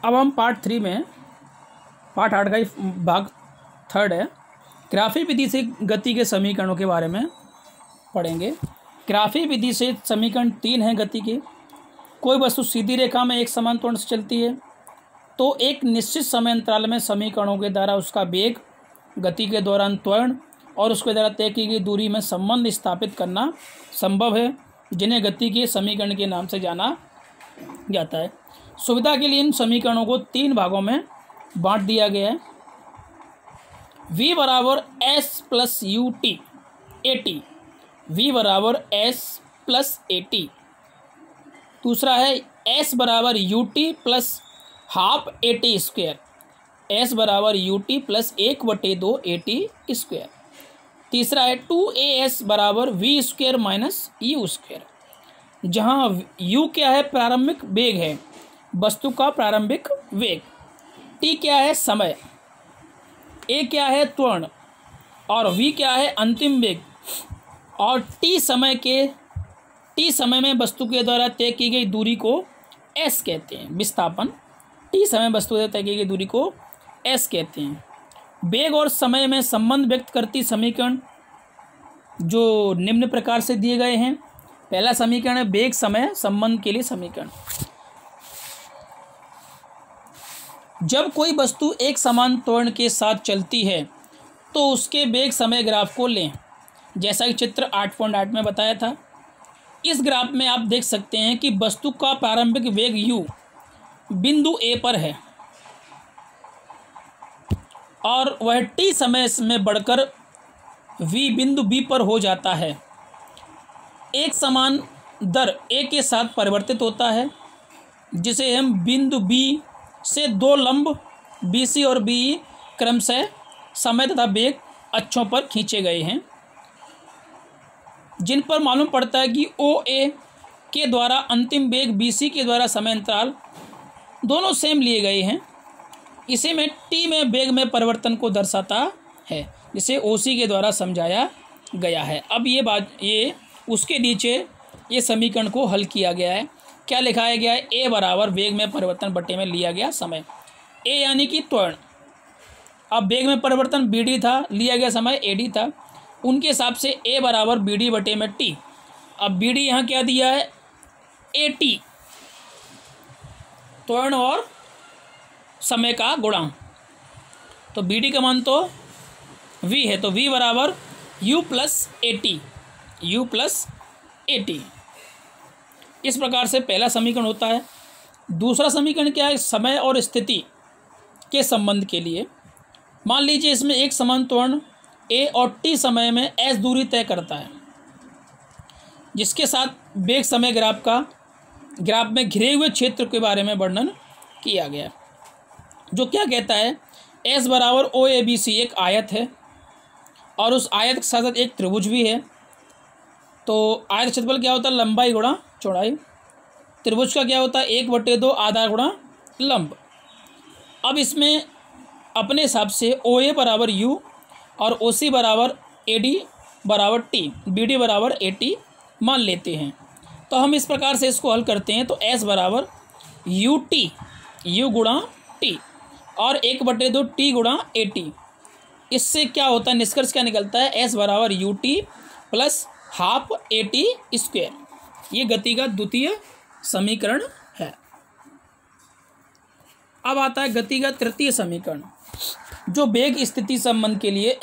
अब हम पार्ट 8 का ही भाग 3 है, ग्राफी विधि से गति के समीकरणों के बारे में पढ़ेंगे। ग्राफी विधि से समीकरण 3 है गति के। कोई वस्तु सीधी रेखा में एक समान त्वरण से चलती है तो एक निश्चित समय अंतराल में समीकरणों के द्वारा उसका वेग, गति के दौरान त्वरण और उसके द्वारा तय की गई दूरी में संबंध स्थापित करना संभव है, जिन्हें गति के समीकरण के नाम से जाना जाता है। सुविधा के लिए इन समीकरणों को 3 भागों में बांट दिया गया है। v बराबर S plus U T A T, v बराबर एस प्लस ए टी। दूसरा है s बराबर U T plus half A T square, s बराबर U T plus 1/2 A T square. तीसरा है 2as बराबर V square minus U square, जहाँ u क्या है, प्रारंभिक वेग है, वस्तु का प्रारंभिक वेग, t क्या है, समय, a क्या है, त्वरण, और v क्या है, अंतिम वेग, और t समय में वस्तु के द्वारा तय की गई दूरी को s कहते हैं। विस्थापन, t समय वस्तु द्वारा तय की गई दूरी को s कहते हैं। वेग और समय में संबंध व्यक्त करती समीकरण जो निम्न प्रकार से दिए गए हैं। पहला समीकरण है वेग समय संबंध के लिए समीकरण। जब कोई वस्तु एक समान त्वरण के साथ चलती है तो उसके वेग समय ग्राफ को लें, जैसा कि चित्र 8.8 में बताया था। इस ग्राफ में आप देख सकते हैं कि वस्तु का प्रारंभिक वेग u बिंदु A पर है और वह t समय में बढ़कर v बिंदु B पर हो जाता है। एक समान दर a के साथ परिवर्तित होता है, जिसे हम बिंदु B से 2 लंब BC और BE क्रमशः समय तथा वेग अक्षों पर खींचे गए हैं, जिन पर मालूम पड़ता है कि OA के द्वारा अंतिम वेग BC के द्वारा समय अंतराल दोनों सेम लिए गए हैं। इसे में t में वेग में परिवर्तन को दर्शाता है, जिसे OC के द्वारा समझाया गया है। अब ये उसके नीचे ये समीकरण को हल किया गया है। क्या लिखाया गया है, a बराबर वेग में परिवर्तन बटे में लिया गया समय, a यानी कि त्वरण। अब वेग में परिवर्तन BD था, लिया गया समय AD था, उनके हिसाब से a बराबर BD बटे में t। अब BD यहाँ क्या दिया है, AT, त्वरण और समय का गुणांक, तो BD का मान तो v है, तो v बराबर u प्लस ए टी। इस प्रकार से पहला समीकरण होता है। दूसरा समीकरण क्या है, समय और स्थिति के संबंध के लिए। मान लीजिए इसमें एक समान त्वरण a और t समय में s दूरी तय करता है, जिसके साथ वेग समय ग्राफ में घिरे हुए क्षेत्र के बारे में वर्णन किया गया, जो क्या कहता है, s बराबर OABC एक आयत है और उस आयत के साथ एक त्रिभुज भी है। तो आयत क्षेत्रफल क्या होता है, लंबाई गुणा चौड़ाई। त्रिभुज का क्या होता है, 1/2 आधार गुणा लंब। अब इसमें अपने हिसाब से OA बराबर U और OC बराबर AD बराबर T, BD बराबर AT मान लेते हैं। तो हम इस प्रकार से इसको हल करते हैं, तो S बराबर U गुणा T और 1/2 T गुणा AT। इससे क्या होता है, निष्कर्ष क्या निकलता है, S बराबर UT plus half AT square. ये गति का द्वितीय समीकरण है। अब आता है गति का तृतीय समीकरण, जो वेग स्थिति संबंध के लिए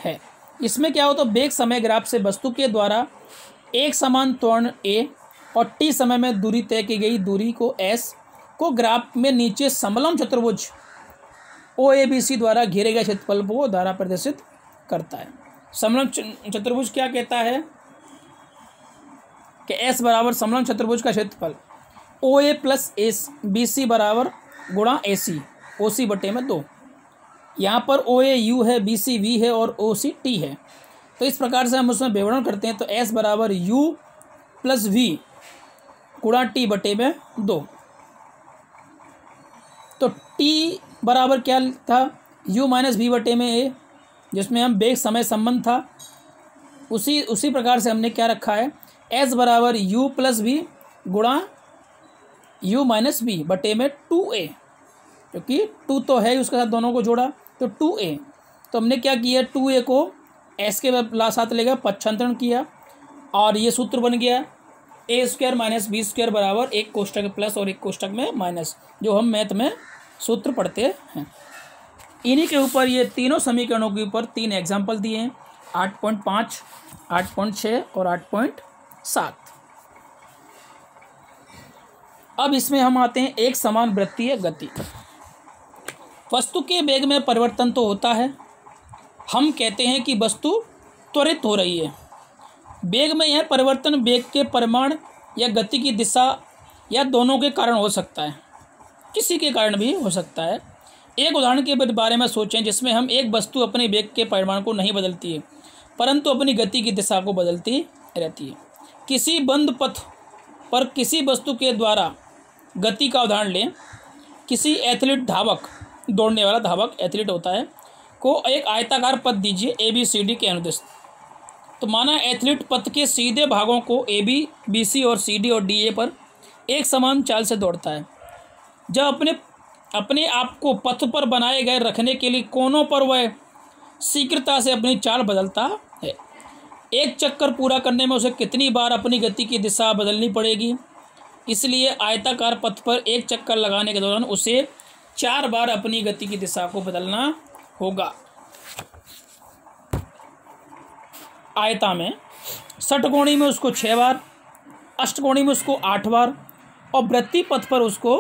है। इसमें क्या होता है, वेग समय ग्राफ से वस्तु के द्वारा एक समान त्वरण a और t समय में दूरी तय की गई दूरी को s को ग्राफ में नीचे समलंब चतुर्भुज OABC द्वारा घेरे गए क्षेत्रफल को द्वारा प्रदर्शित करता है। समलंब चतुर्भुज क्या कहता है कि S बराबर समलंब चतुर्भुज का क्षेत्रफल OA प्लस BC बराबर गुणा AC OC बटे में 2। यहाँ पर OA U है, BC V है और OC T है। तो इस प्रकार से हम उसमें विवरण करते हैं, तो S बराबर U प्लस V गुणा T बटे में 2। तो T बराबर क्या था, U माइनस V बटे में A, जिसमें हम वेग समय संबंध था, उसी प्रकार से हमने क्या रखा है, S बराबर U प्लस V गुणा u माइनस बी बटे में 2a, क्योंकि 2 तो है उसके साथ दोनों को जोड़ा तो 2a। तो हमने क्या किया, 2a को s के साथ लेकर पक्षांतरण किया और ये सूत्र बन गया ए स्क्वायर माइनस बी स्क्वायर बराबर एक कोष्टक में प्लस और एक कोष्टक में माइनस, जो हम मैथ में सूत्र पढ़ते हैं। इन्हीं के ऊपर ये तीनों समीकरणों के ऊपर 3 एग्जाम्पल दिए हैं, 8.5, 8.6 और 8.7। अब इसमें हम आते हैं एक समान वृत्तीय गति। वस्तु के वेग में परिवर्तन तो होता है, हम कहते हैं कि वस्तु त्वरित हो रही है। वेग में यह परिवर्तन वेग के परिमाण या गति की दिशा या दोनों के कारण हो सकता है, किसी के कारण भी हो सकता है। एक उदाहरण के बारे में सोचें जिसमें हम एक वस्तु अपने वेग के परिमाण को नहीं बदलती है परंतु अपनी गति की दिशा को बदलती रहती है। किसी बंद पथ पर किसी वस्तु के द्वारा गति का उदाहरण लें। किसी एथलीट धावक, दौड़ने वाला धावक एथलीट होता है, को एक आयताकार पथ दीजिए ABCD के अनुदिश। तो माना एथलीट पथ के सीधे भागों को AB, BC और CD और DA पर एक समान चाल से दौड़ता है। जब अपने आप को पथ पर बनाए गए रखने के लिए कोनों पर वह शीघ्रता से अपनी चाल बदलता है। एक चक्कर पूरा करने में उसे कितनी बार अपनी गति की दिशा बदलनी पड़ेगी, इसलिए आयताकार पथ पर एक चक्कर लगाने के दौरान उसे 4 बार अपनी गति की दिशा को बदलना होगा। आयता में षटकोणी में उसको 6 बार, अष्टकोणी में उसको 8 बार और वृत्तीय पथ पर उसको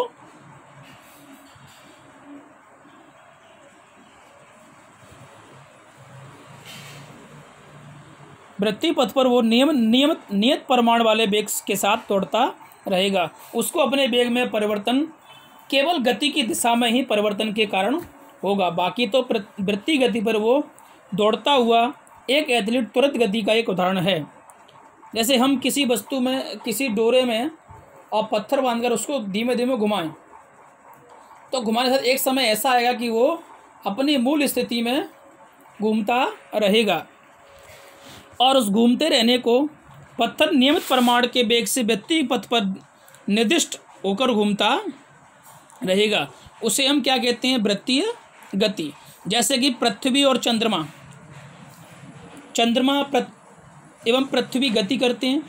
वो नियत परिमाण वाले वेग के साथ दौड़ता रहेगा। उसको अपने वेग में परिवर्तन केवल गति की दिशा में ही परिवर्तन के कारण होगा, बाकी तो वृत्तीय गति पर वो दौड़ता हुआ एक एथलीट तुरंत गति का एक उदाहरण है। जैसे हम किसी वस्तु में, किसी डोरे में और पत्थर बांधकर उसको धीमे धीमे घुमाएं तो घुमाने के साथ एक समय ऐसा आएगा कि वो अपनी मूल स्थिति में घूमता रहेगा और उस घूमते रहने को पत्थर नियमित परिमाण के वेग से वृत्तीय पथ पर निर्दिष्ट होकर घूमता रहेगा। उसे हम क्या कहते हैं, वृत्तीय गति। जैसे कि पृथ्वी और चंद्रमा एवं पृथ्वी गति करते हैं।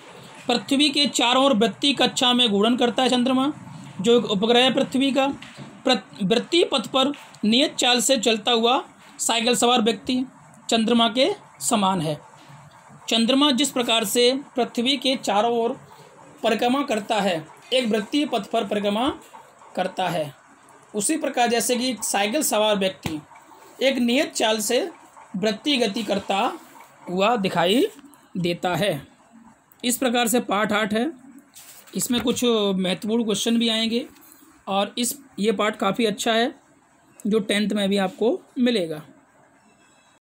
पृथ्वी के चारों ओर वृत्तीय कक्षा में घूर्णन करता है चंद्रमा, जो एक उपग्रह है पृथ्वी का। वृत्तीय पथ पर नियत चाल से चलता हुआ साइकिल सवार व्यक्ति चंद्रमा के समान है। चंद्रमा जिस प्रकार से पृथ्वी के चारों ओर परिक्रमा करता है, एक वृत्तीय पथ पर परिक्रमा करता है, उसी प्रकार जैसे कि साइकिल सवार व्यक्ति एक नियत चाल से वृत्तीय गति करता हुआ दिखाई देता है। इस प्रकार से पार्ट 8 है। इसमें कुछ महत्वपूर्ण क्वेश्चन भी आएंगे और ये पार्ट काफ़ी अच्छा है जो 10th में भी आपको मिलेगा।